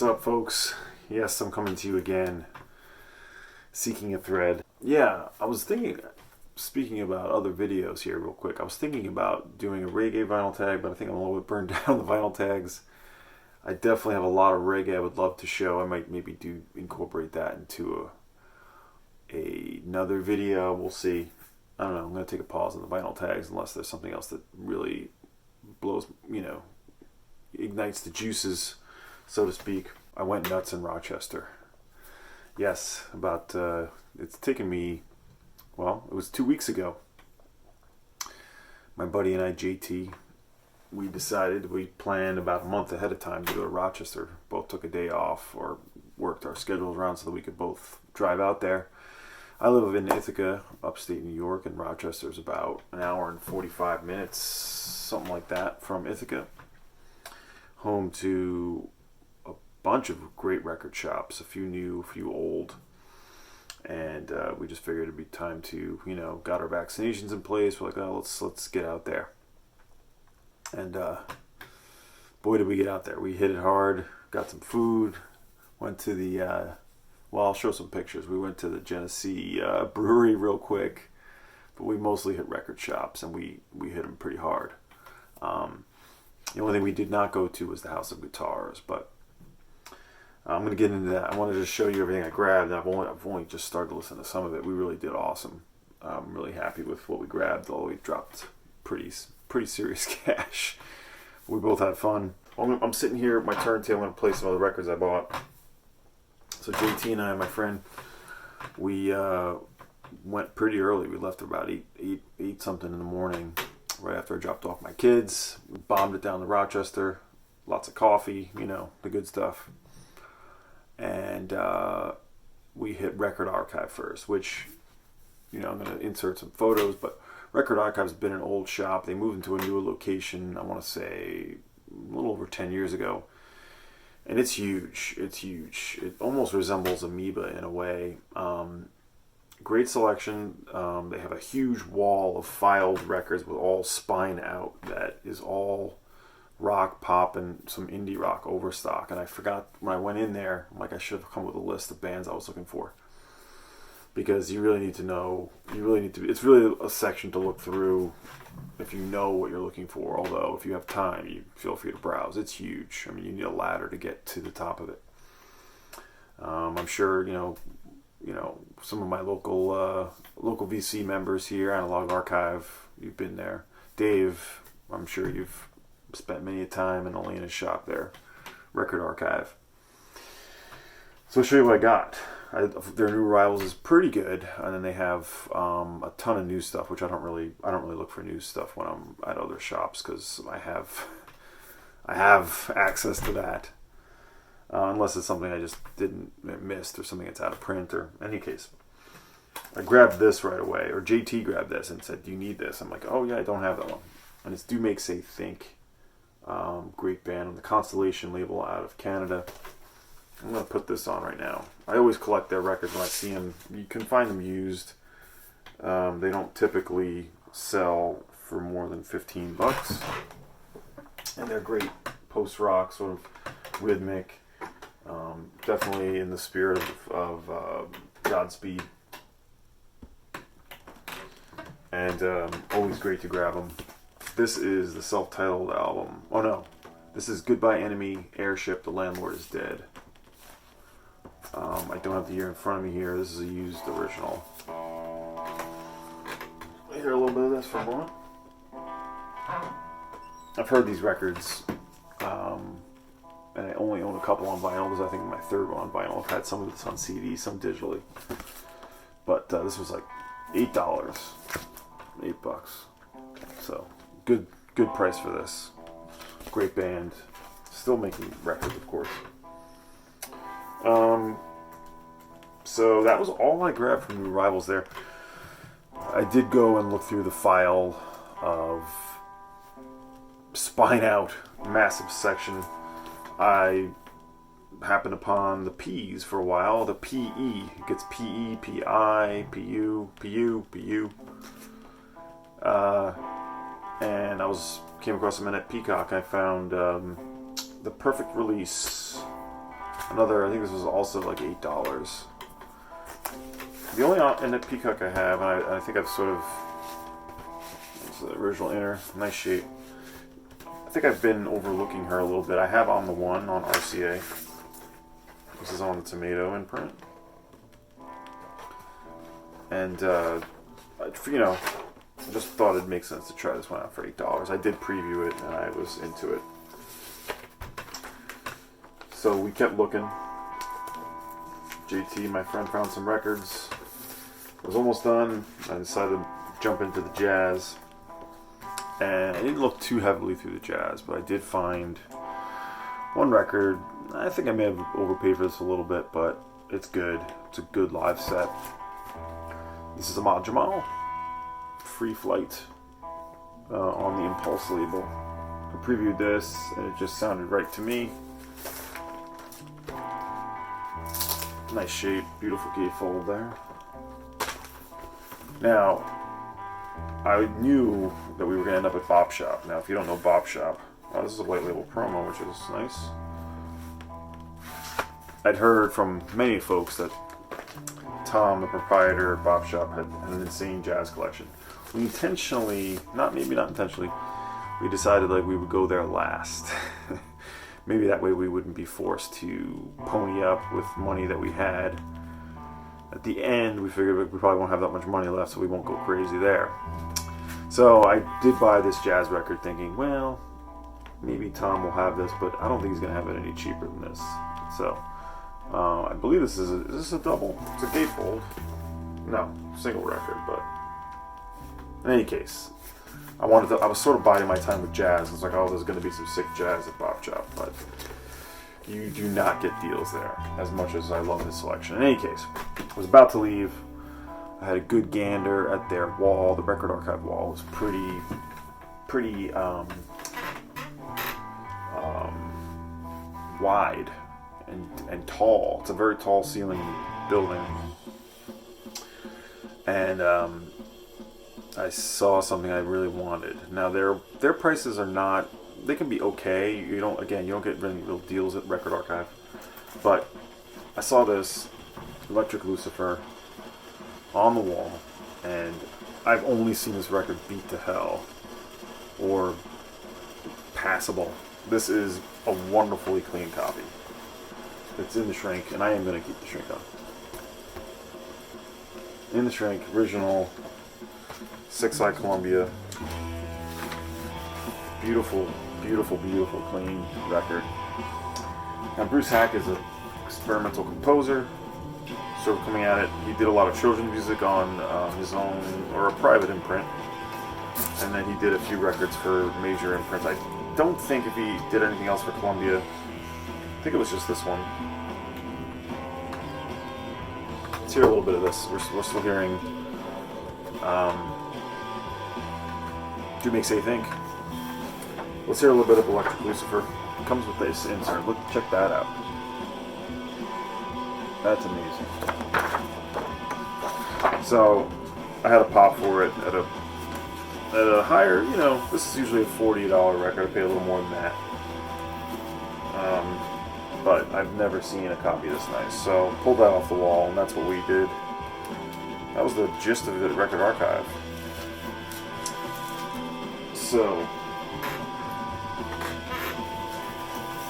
What's up, folks? Yes, I'm coming to you again, seeking a thread. Yeah, I was thinking, speaking about other videos here real quick, I was thinking about doing a reggae vinyl tag, but I think I'm a little bit burned down on the vinyl tags. I definitely have a lot of reggae I would love to show. I might maybe incorporate that into another video. We'll see. I don't know. I'm going to take a pause on the vinyl tags unless there's something else that really blows, ignites the juices, so to speak. I went nuts in Rochester. Yes, it's taken me, it was 2 weeks ago. My buddy and I, JT, we planned about a month ahead of time to go to Rochester. Both took a day off or worked our schedules around so that we could both drive out there. I live in Ithaca, upstate New York, and Rochester is about an hour and 45 minutes, something like that, from Ithaca. Home to a bunch of great record shops, a few new, a few old. And we just figured it'd be time to, got our vaccinations in place. We're like, oh, let's get out there. And boy, did we get out there. We hit it hard, got some food, went to the, I'll show some pictures. We went to the Genesee brewery real quick, but we mostly hit record shops, and we hit them pretty hard. The only thing we did not go to was the House of Guitars, but I'm going to get into that. I wanted to show you everything I grabbed. I've only just started to listen to some of it. We really did awesome. I'm really happy with what we grabbed, although we dropped pretty serious cash. We both had fun. I'm sitting here at my turntable. I'm going to play some of the records I bought. So JT and I, my friend, we went pretty early. We left about 8 something in the morning, right after I dropped off my kids. We bombed it down to Rochester. Lots of coffee, the good stuff. And we hit Record Archive first, which, I'm going to insert some photos, but Record Archive's been an old shop. They moved into a newer location, I want to say, a little over 10 years ago. And it's huge. It's huge. It almost resembles Amoeba in a way. Great selection. They have a huge wall of filed records with all spine out that is all rock, pop, and some indie rock overstock. And I forgot when I went in there, I should have come with a list of bands I was looking for. Because you really need to know, it's really a section to look through if you know what you're looking for. Although, if you have time, you feel free to browse. It's huge. I mean, you need a ladder to get to the top of it. I'm sure, some of my local VC members here, Analog Archive, you've been there. Dave, I'm sure you've spent many a time and only in his shop there. Record Archive. So I'll show you what I got. Their new arrivals is pretty good, and then they have a ton of new stuff, which I don't really look for new stuff when I'm at other shops because I have access to that, unless it's something I just missed or something that's out of print. Or in any case, I grabbed this right away, or JT grabbed this and said, "Do you need this?" I'm like, "Oh yeah, I don't have that one," and it's Do Make Say Think, great band on the Constellation label out of Canada. I'm going to put this on right now. I always collect their records when I see them. You can find them used. They don't typically sell for more than $15. And they're great post-rock, sort of rhythmic. Definitely in the spirit of Godspeed. And always great to grab them. This is the self-titled album. Oh no. This is Goodbye Enemy, Airship, The Landlord is Dead. I don't have the year in front of me here. This is a used original. Hear a little bit of this for a moment. I've heard these records, and I only own a couple on vinyl. This is, I think, my third one on vinyl. I've had some of this on CD, some digitally. But this was like $8. $8. So, good price for this. Great band. Still making records, of course. So that was all I grabbed from New Arrivals there. I did go and look through the file of Spine Out, massive section. I happened upon the P's for a while. The PE. It gets PE, PI, PU, PU, PU. And I came across them at Peacock. I found the Perfect Release Another, I think this was also like $8. The only inner peacock I have, and I think I've sort of, it's the original inner, nice shape. I think I've been overlooking her a little bit. I have On the One on RCA. This is on the tomato imprint. And, you know, I just thought it'd make sense to try this one out for $8. I did preview it and I was into it. So we kept looking. JT, my friend, found some records. I was almost done. I decided to jump into the jazz. And I didn't look too heavily through the jazz, but I did find one record. I think I may have overpaid for this a little bit, but it's good. It's a good live set. This is Ahmad Jamal, Free Flight, on the Impulse label. I previewed this, and it just sounded right to me. Nice shape, beautiful gatefold there. Now, I knew that we were going to end up at Bop Shop. Now, if you don't know Bop Shop, this is a white label promo, which is nice. I'd heard from many folks that Tom, the proprietor of Bop Shop, had an insane jazz collection. We intentionally, maybe not intentionally, we decided like we would go there last. Maybe that way we wouldn't be forced to pony up with money that we had. At the end, we figured we probably won't have that much money left, so we won't go crazy there. So I did buy this jazz record thinking, well, maybe Tom will have this, but I don't think he's going to have it any cheaper than this. So I believe this is this a double? It's a gatefold. No, single record, but in any case, I was sort of biding my time with jazz. I was like, oh, there's going to be some sick jazz at Bop Shop, but you do not get deals there as much as I love this selection. In any case, I was about to leave. I had a good gander at their wall. The record archive wall was pretty wide and tall. It's a very tall ceiling building. And I saw something I really wanted. Now their prices are not, they can be okay. You don't get really real deals at Record Archive. But I saw this Electric Lucifer on the wall, and I've only seen this record beat to hell or passable. This is a wonderfully clean copy. It's in the shrink, and I am going to keep the shrink on. In the shrink, original 6i Columbia. Beautiful, beautiful, beautiful clean record. Now Bruce Hack is an experimental composer, sort of coming at it. He did a lot of children's music on his own, or a private imprint, and then he did a few records for major imprints. I don't think if he did anything else for Columbia. I think it was just this one. Let's hear a little bit of this. We're still hearing Do Make Say Think. Let's hear a little bit of Electric Lucifer. It comes with this insert. Check that out. That's amazing. So I had a pop for it at a higher, this is usually a $40 record. I pay a little more than that. But I've never seen a copy this nice. So pulled that off the wall, and that's what we did. That was the gist of the Record Archive. So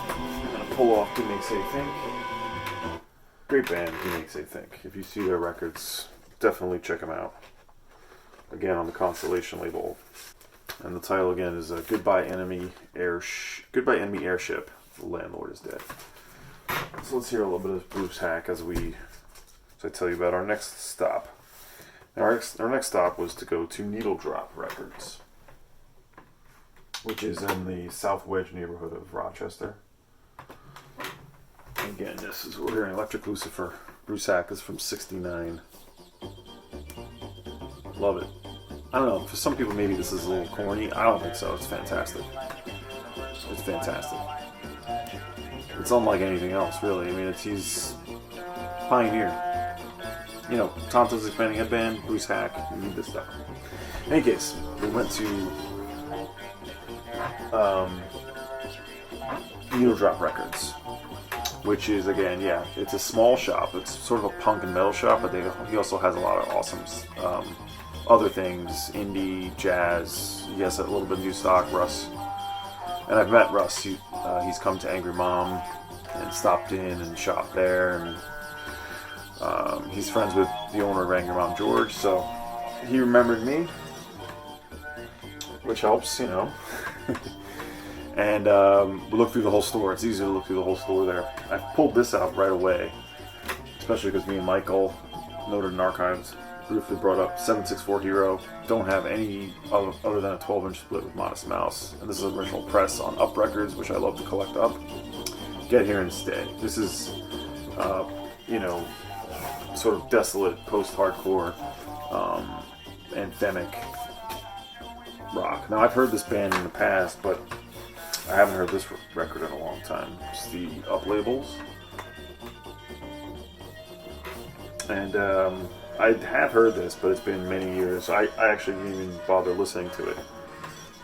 I'm gonna pull off Do Make Say Think. Great band, Do Make Say Think. If you see their records, definitely check them out. Again, on the Constellation label. And the title again is Goodbye Enemy Airship. The landlord is dead. So let's hear a little bit of Bruce Hack as I tell you about our next stop. Now our next stop was to go to Needle Drop Records, which is in the South Wedge neighborhood of Rochester. Again, this is what we're hearing. Electric Lucifer. Bruce Hack is from '69. Love it. I don't know, for some people maybe this is a little corny. I don't think so. It's fantastic. It's fantastic. It's unlike anything else, really. I mean, he's pioneer. Tonto's Expanding Headband, Bruce Hack, you need this stuff. In any case, we went to Needle Drop Records. which is, again, yeah, it's a small shop. It's sort of a punk and metal shop, but he also has a lot of awesome other things, indie, jazz. He has a little bit of new stock, Russ. And I've met Russ. He's come to Angry Mom and stopped in and shopped there. And he's friends with the owner of Angry Mom, George, so he remembered me, which helps, you know. And we looked through the whole store. It's easy to look through the whole store there. I pulled this out right away, especially because me and Michael, noted in archives, briefly brought up 764 Hero. Don't have any other than a 12-inch split with Modest Mouse. And this is original press on Up Records, which I love to collect up. Get here and stay. This is, sort of desolate post-hardcore anthemic rock. Now, I've heard this band in the past, but I haven't heard this record in a long time. It's the Up labels. And I have heard this, but it's been many years. I actually didn't even bother listening to it.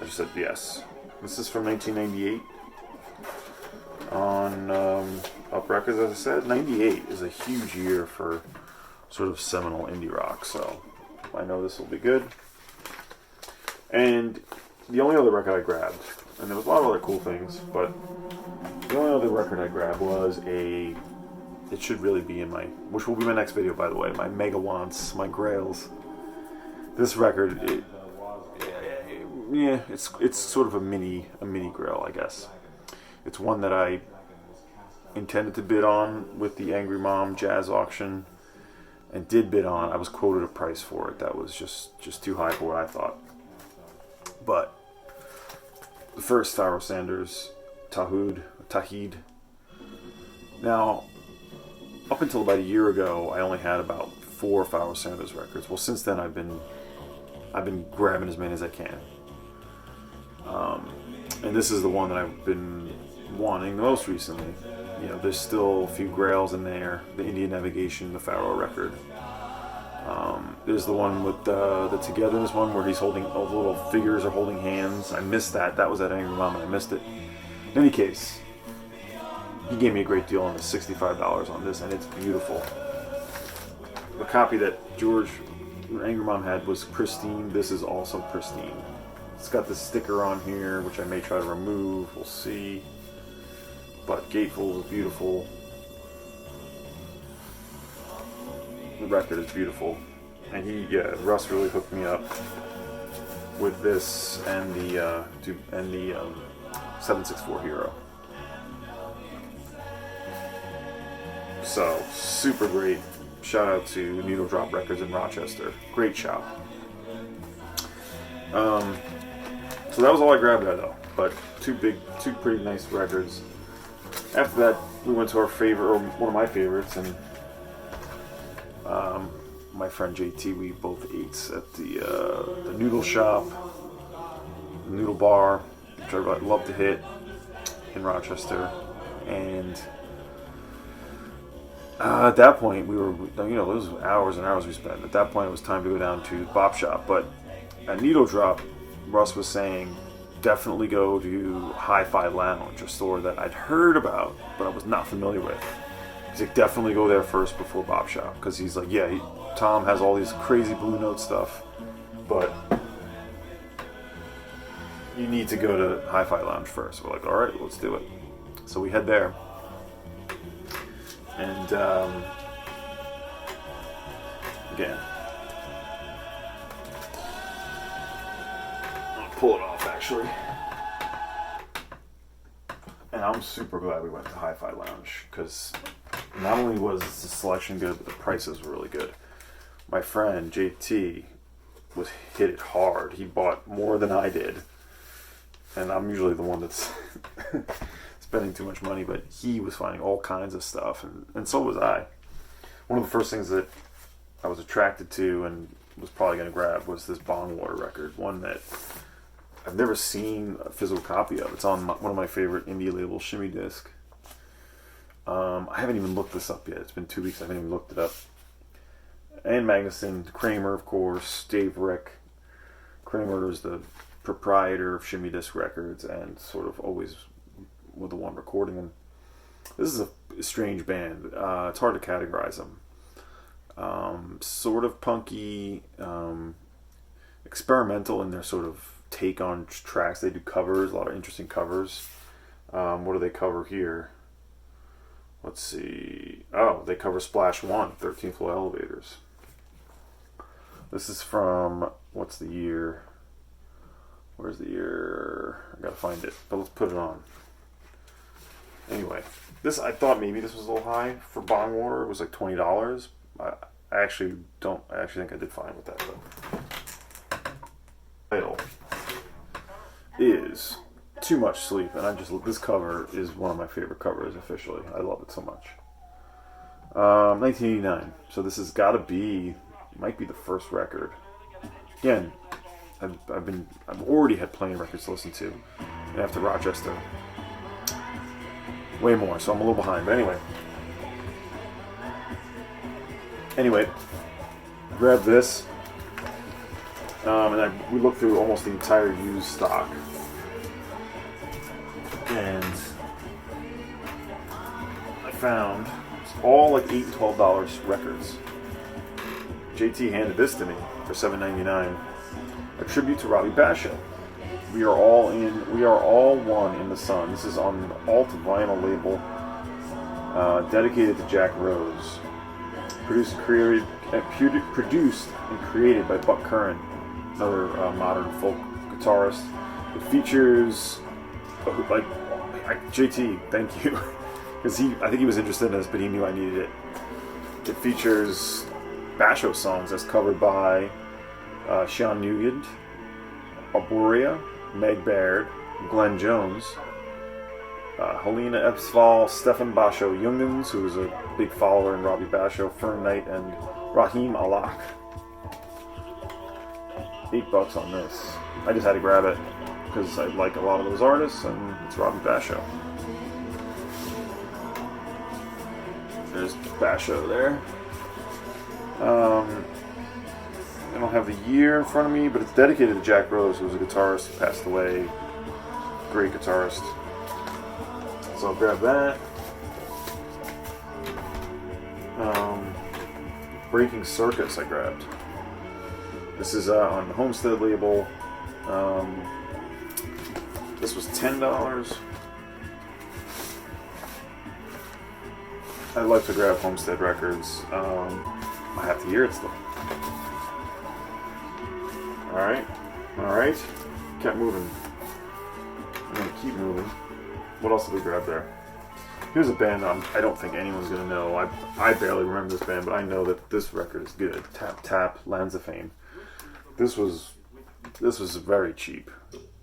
I just said yes. This is from 1998 on Up Records, as I said. 98 is a huge year for sort of seminal indie rock, so I know this will be good. And the only other record I grabbed, and there was a lot of other cool things, but the only other record I grabbed was it should really be in which will be my next video, by the way, my mega wants, my grails. This record, it's sort of a mini grail, I guess. It's one that I intended to bid on with the Angry Mom jazz auction, and did bid on. I was quoted a price for it that was just too high for what I thought. But the first Pharoah Sanders, Tawheed. Now, up until about a year ago, I only had about 4 Pharoah Sanders records. Well, since then, I've been grabbing as many as I can. And this is the one that I've been wanting the most recently. You know, there's still a few grails in there. The Indian Navigation, the Pharoah record. There's the one with the Togetherness one where he's holding, all the little figures are holding hands. I missed that. That was at Angry Mom and I missed it. In any case, he gave me a great deal on the $65 on this, and it's beautiful. The copy that George Angry Mom had was pristine. This is also pristine. It's got the sticker on here, which I may try to remove. We'll see. But Gatefold is beautiful. The record is beautiful. And Russ really hooked me up with this and the 764 Hero. So, super great. Shout out to Needle Drop Records in Rochester. Great shop. So that was all I grabbed there, though. But two pretty nice records. After that, we went to our favorite, or one of my favorites, and my friend JT, we both ate at the noodle shop, the noodle bar, which I love to hit in Rochester. And at that point, we were, those hours and hours we spent. At that point, it was time to go down to Bop Shop. But at Needle Drop, Russ was saying, definitely go to Hi-Fi Lounge, a store that I'd heard about, but I was not familiar with. He's like, definitely go there first before Bop Shop. Because he's like, Tom has all these crazy Blue Note stuff, but you need to go to Hi-Fi Lounge first. We're like, all right, let's do it. So we head there. And again, I'll pull it off actually. And I'm super glad we went to Hi-Fi Lounge because not only was the selection good, but the prices were really good. My friend JT hit it hard. He bought more than I did, and I'm usually the one that's spending too much money, but he was finding all kinds of stuff, and so was I. One of the first things that I was attracted to and was probably going to grab was this Bongwater record, one that I've never seen a physical copy of. It's on one of my favorite indie labels, Shimmy Disc. I haven't even looked this up yet. It's been 2 weeks. I haven't even looked it up. And Magnuson, Kramer, of course, Dave Rick. Kramer is the proprietor of Shimmy Disc Records and sort of always with the one recording. And this is strange band. It's hard to categorize them. Sort of punky, experimental in their sort of take on tracks. They do covers, a lot of interesting covers. What do they cover here? Let's see. Oh, they cover Splash 1, 13th Floor Elevators. This is from, what's the year? Where's the year? I gotta find it, but let's put it on. Anyway, this, I thought maybe this was a little high for bong water. It was like $20. I actually think I did fine with that, though. Title is Too Much Sleep, and this cover is one of my favorite covers officially. I love it so much. 1989. So this has got to be, might be the first record. Again, I've already had plenty of records to listen to, and after Rochester, way more. So I'm a little behind. But anyway, grab this, and we looked through almost the entire used stock, and I found all like $8 and $12 records. JT handed this to me for $7.99. A tribute to Robbie Basho. We are all one in the sun. This is on an alt vinyl label dedicated to Jack Rose. Produced and created by Buck Curran, another modern folk guitarist. It features JT, thank you, because I think he was interested in this, but he knew I needed it. It features Basho songs as covered by Sean Nugent, Arborea, Meg Baird, Glenn Jones, Helena Epsval, Stefan Basho Jungens, who was a big follower in Robbie Basho, Fern Knight, and Rahim Alak. $8 on this. I just had to grab it because I like a lot of those artists, and it's Robbie Basho. There's Basho there. I don't have the year in front of me, but it's dedicated to Jack Rose, who was a guitarist who passed away. Great guitarist. So I'll grab that. Breaking Circus I grabbed. This is on the Homestead label. This was $10. I like to grab Homestead records. I have to hear it still. Alright. Kept moving. I'm going to keep moving. What else did we grab there? Here's a band I don't think anyone's going to know. I barely remember this band, but I know that this record is good. Tap Tap, Lands of Fame. This was very cheap.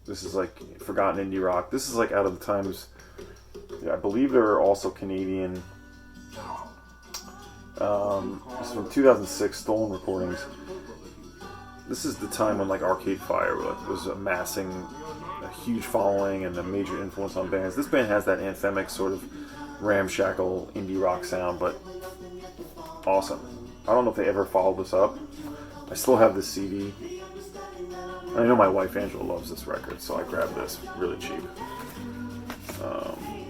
This is like forgotten indie rock. This is like out of the times. Yeah, I believe there are also Canadian. This is from 2006, Stolen Recordings. This is the time when like Arcade Fire was amassing a huge following and a major influence on bands. This band has that anthemic sort of ramshackle indie rock sound, but awesome. I don't know if they ever followed this up. I still have this CD. I know my wife Angela loves this record, so I grabbed this really cheap.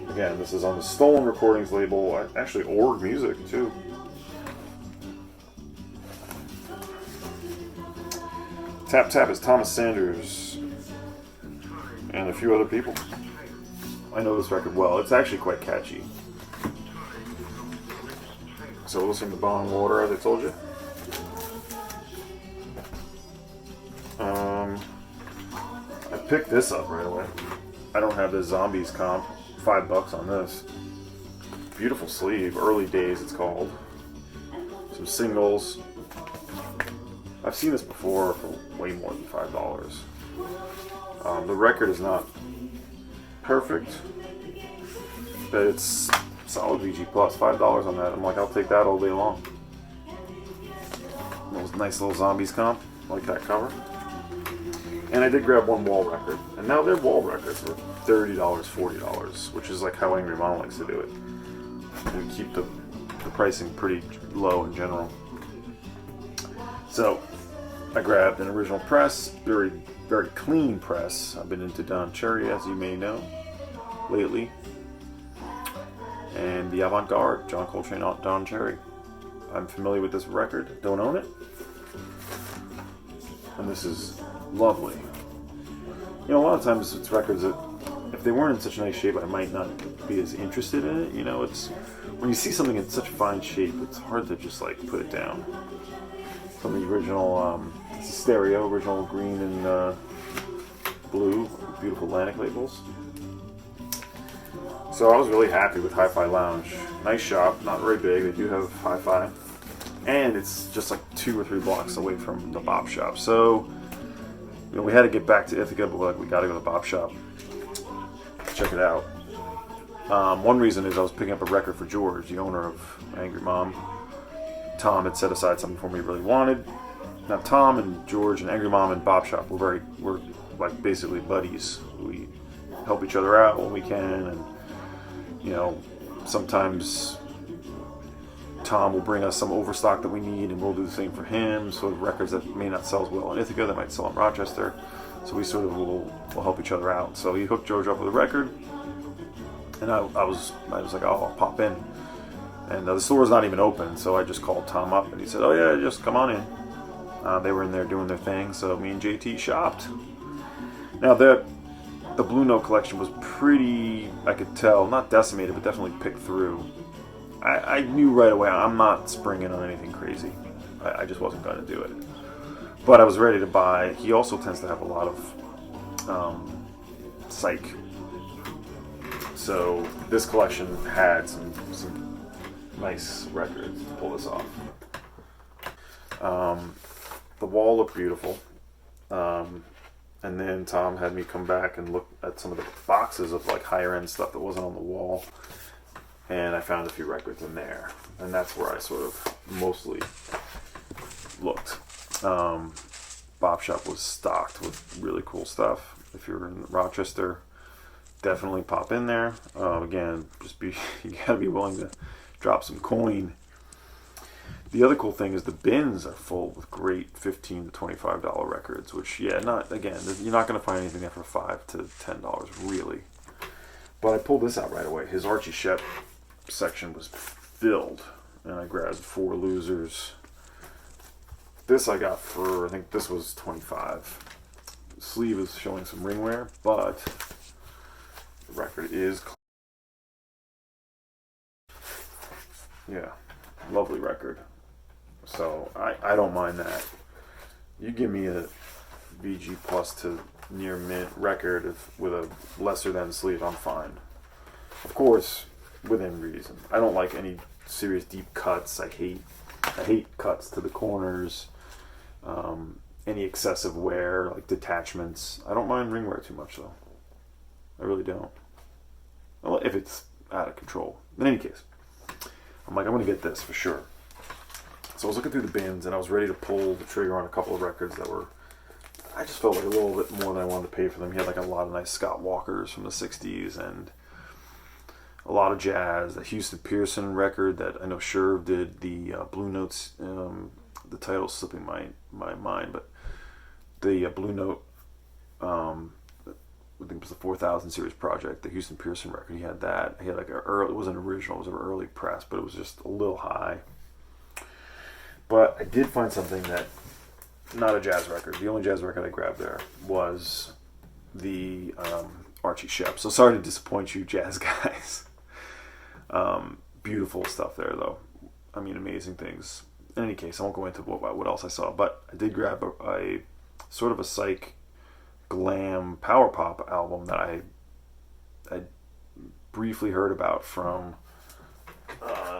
Again, this is on the Stolen Recordings label. Actually, Org Music too. Tap Tap is Thomas Sanders and a few other people. I know this record well. It's actually quite catchy. So we'll listen to Bong Water, as I told you. I picked this up right away. I don't have the Zombies comp. $5 on this. Beautiful sleeve. Early Days, it's called. Some singles. I've seen this before for way more than $5. The record is not perfect, but it's solid VG plus. $5 on that. I'm like, I'll take that all day long. Those nice little Zombies comp. I like that cover. And I did grab one wall record, and now their wall records were $30, $40, which is like how Angry Mom likes to do it. We keep the pricing pretty low in general. So I grabbed an original press, very, very clean press. I've been into Don Cherry, as you may know, lately. and The Avant-Garde, John Coltrane, Don Cherry. I'm familiar with this record, don't own it, and this is lovely. You know, a lot of times it's records that, if they weren't in such nice shape, I might not be as interested in it. You know, it's when you see something in such fine shape, it's hard to just like put it down. Some of the original, it's a stereo, original green and blue, beautiful Atlantic labels. So I was really happy with Hi-Fi Lounge. Nice shop, not very big. They do have Hi-Fi, and it's just like 2 or 3 blocks away from the Bop Shop. So, you know, we had to get back to Ithaca, but like we got to go to the Bop Shop, check it out. One reason is I was picking up a record for George, the owner of Angry Mom. Tom had set aside something for me he really wanted. Now Tom and George and Angry Mom and Bop Shop we're like basically buddies. We help each other out when we can, and you know, sometimes Tom will bring us some overstock that we need, and we'll do the same for him. So records that may not sell as well in Ithaca, that might sell in Rochester. So we sort of will help each other out. So he hooked George up with a record, and I was like, oh, I'll pop in. And the store was not even open, so I just called Tom up, and he said, oh yeah, just come on in. They were in there doing their thing, so me and JT shopped. Now the Blue Note collection was pretty, I could tell, not decimated, but definitely picked through. I knew right away I'm not springing on anything crazy. I just wasn't going to do it. But I was ready to buy. He also tends to have a lot of psych. So this collection had some nice records to pull this off. The wall looked beautiful. And then Tom had me come back and look at some of the boxes of like higher end stuff that wasn't on the wall. And I found a few records in there. And that's where I sort of mostly looked. Bop Shop was stocked with really cool stuff. If you're in Rochester, definitely pop in there. Again, you gotta be willing to drop some coin. The other cool thing is the bins are full with great $15 to $25 records, which, yeah, you're not going to find anything there for $5 to $10 really. But I pulled this out right away. His Archie Shep section was filled, and I grabbed 4 losers. This I got for, I think this was $25. The sleeve is showing some ring wear, but the record is yeah, lovely record. So I don't mind that. You give me a VG plus to near mint record with a lesser than sleeve, I'm fine. Of course, within reason. I don't like any serious deep cuts. I hate cuts to the corners. Any excessive wear, like detachments. I don't mind ring wear too much though. I really don't. Well, if it's out of control. In any case, I'm like, I'm going to get this for sure. So I was looking through the bins, and I was ready to pull the trigger on a couple of records that were, I just felt like a little bit more than I wanted to pay for them. He had like a lot of nice Scott Walkers from the 60s, and a lot of jazz. The Houston Pearson record that I know Sherv did, the Blue Notes, the title's slipping my mind, but the Blue Note, I think it was the 4000 series project, the Houston Pearson record. He had that. He had like it wasn't original, it was an early press, but it was just a little high. But I did find something that, not a jazz record. The only jazz record I grabbed there was the Archie Shep. So sorry to disappoint you, jazz guys. Beautiful stuff there, though. I mean, amazing things. In any case, I won't go into what else I saw, but I did grab a sort of a psych glam power pop album that I briefly heard about from.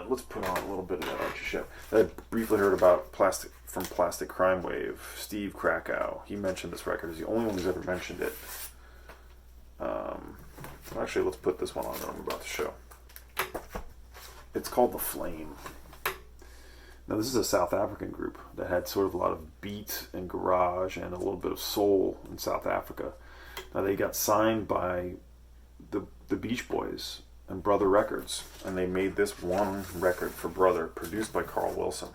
Let's put on a little bit of that Archie Shep. I briefly heard about from Plastic Crime Wave, Steve Krakow. He mentioned this record. He's the only one who's ever mentioned it. Actually, let's put this one on that I'm about to show. It's called The Flame. Now, this is a South African group that had sort of a lot of beat and garage and a little bit of soul in South Africa. Now, they got signed by the Beach Boys and Brother Records, and they made this one record for Brother, produced by Carl Wilson.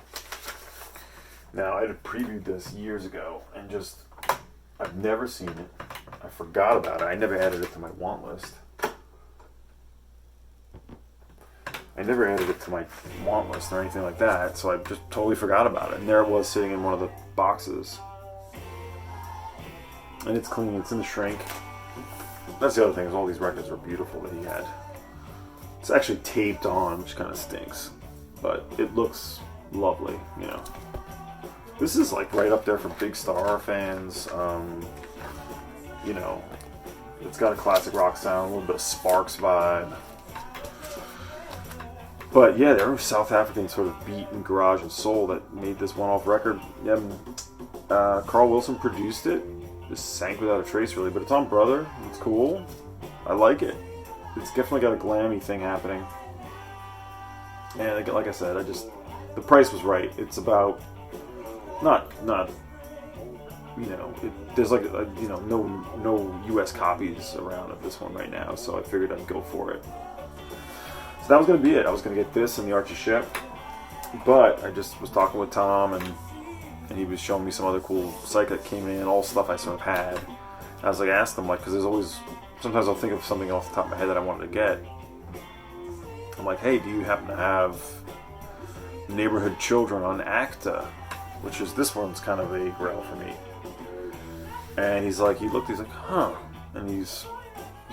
Now, I had previewed this years ago, and I've never seen it. I forgot about it. I never added it to my want list. I never added it to my want list or anything like that, so I just totally forgot about it. And there it was sitting in one of the boxes. And it's clean, it's in the shrink. That's the other thing, is all these records are beautiful that he had. It's actually taped on, which kind of stinks. But it looks lovely, you know. This is like right up there for big Star fans. You know, it's got a classic rock sound, a little bit of Sparks vibe. But yeah, they're a South African sort of beat and garage and soul that made this one-off record. Yeah, Carl Wilson produced it. Just sank without a trace, really. But it's on Brother. It's cool. I like it. It's definitely got a glammy thing happening. And like I said, the price was right. It's about not you know, there's like you know, no U.S. copies around of this one right now, so I figured I'd go for it. So that was gonna be it. I was gonna get this and the Archie Shep, but I just was talking with Tom and he was showing me some other cool psych that came in, all stuff I sort of had. And I was like, asked him, like, because there's always, sometimes I'll think of something off the top of my head that I wanted to get. I'm like, hey, do you happen to have Neighborhood Children on Acta? Which is, this one's kind of a grail for me. And he's like, he's like, huh. And he's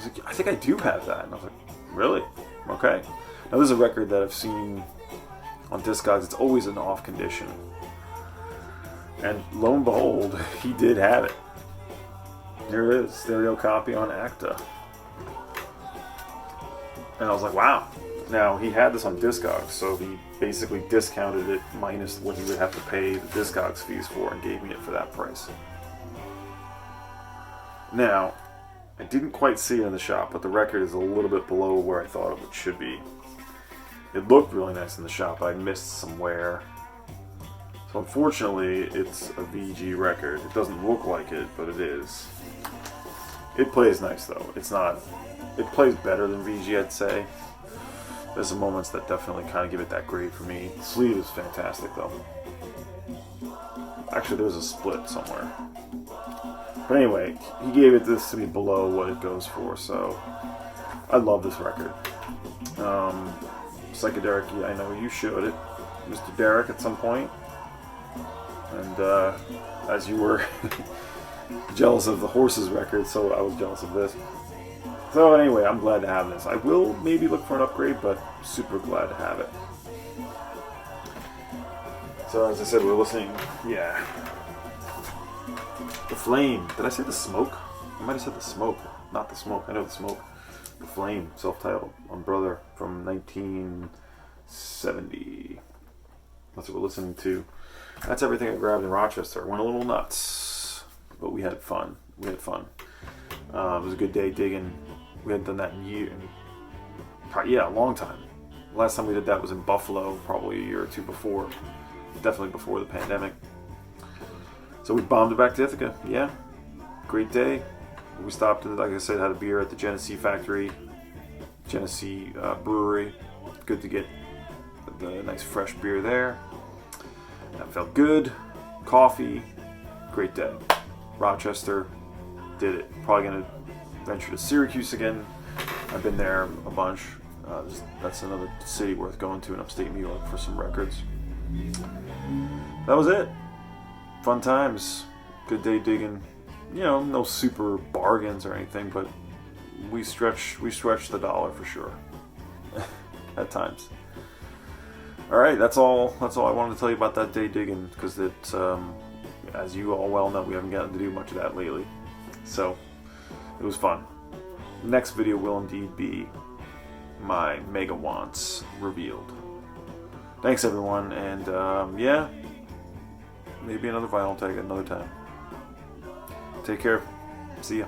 like, I think I do have that. And I was like, really? Okay. Now this is a record that I've seen on Discogs. It's always in off condition. And lo and behold, he did have it. Here it is, stereo copy on Acta. And I was like, wow. Now, he had this on Discogs, so he basically discounted it minus what he would have to pay the Discogs fees for and gave me it for that price. Now, I didn't quite see it in the shop, but the record is a little bit below where I thought it should be. It looked really nice in the shop, but I missed some wear. So unfortunately, it's a VG record. It doesn't look like it, but it is. It plays nice though. It plays better than VG, I'd say. There's some moments that definitely kind of give it that grade for me. The sleeve is fantastic though. Actually, there's a split somewhere. But anyway, he gave it this to be below what it goes for, so I love this record. Psychedelic, yeah, I know you showed it, Mr. Derek, at some point. And as you were jealous of the Horses record, so I was jealous of this. So anyway, I'm glad to have this. I will maybe look for an upgrade, but super glad to have it. So as I said, we're listening, yeah. The Flame. Did I say the Smoke? I might have said the Smoke, not the Smoke. I know the Smoke. The Flame, self-titled, on Brother from 1970. That's what we're listening to. That's everything I grabbed in Rochester. Went a little nuts, but we had fun. It was a good day digging. We hadn't done that in years. Yeah, a long time. Last time we did that was in Buffalo, probably a year or two before. Definitely before the pandemic. So we bombed it back to Ithaca. Yeah, great day. We stopped, like I said, had a beer at the Genesee Factory, Genesee Brewery. Good to get the nice fresh beer there. That felt good. Coffee. Great day. Rochester. Did it. Probably going to venture to Syracuse again. I've been there a bunch. That's another city worth going to in upstate New York for some records. That was it. Fun times. Good day digging. You know, no super bargains or anything, but we stretch the dollar for sure. At times. All right, that's all I wanted to tell you about that day digging, because it's as you all well know, we haven't gotten to do much of that lately. So it was fun. Next video will indeed be my mega wants revealed. Thanks everyone, and yeah, maybe another vinyl tag at another time. Take care. See ya.